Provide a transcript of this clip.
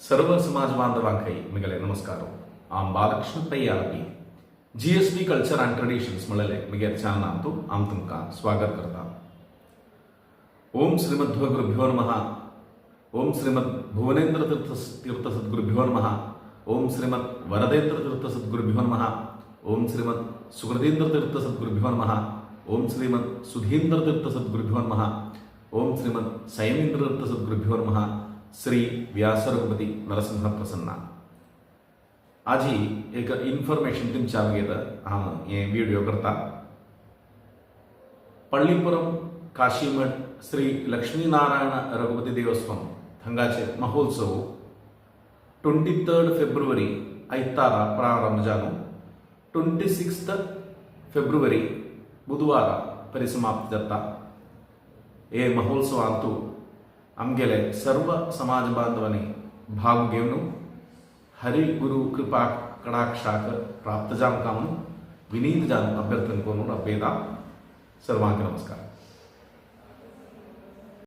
सर्व समाज बांधवांकೈ मिगले नमस्कार आम Balakrishna Pai GSB culture and traditions मळले मिगे चॅनल आमतू आम तुमका स्वागत करता। ओम श्रीमद्भगुरुभ्यो नमः। ओम श्रीमद भुवनेन्द्र तीर्थ सद्गुरुभ्यो नमः। ओम श्रीमद वरदेन्द्र तीर्थ सद्गुरुभ्यो नमः। ओम श्रीमद सुहृदेन्द्र तीर्थ सद्गुरुभ्यो नमः। ओम श्रीमद सुधीन्द्र तीर्थ सद्गुरुभ्यो नमः। ओम श्रीमद संयमेन्द्र तीर्थ सद्गुरुभ्यो नमः। श्री व्यास रघुपति नरसिंह प्रसन्न। आज एक इन्फॉर्मेशन तुमच्या घेता हांव हे व्हिडिओ करता। पळ्ळीपुरम काशीमठ श्री लक्ष्मीनारायण रघुपति देवस्थान थंगाचे महोत्सव 23 फेब्रुवरी ಐತಾರ ಪ್ರಾರಂಭ ಜಾನು 26 फेब्रुवरी बुधवार परिसमाप्त जाता। हे महोत्सव अंतू आमगेले सर्व समाज बांधवांनी भाग घेवन हरि गुरु कृपा कटाक्षाक प्राप्त जावंक म्हणून विनीत जावन अभ्यर्थन करून अपेता। सर्वांक नमस्कार।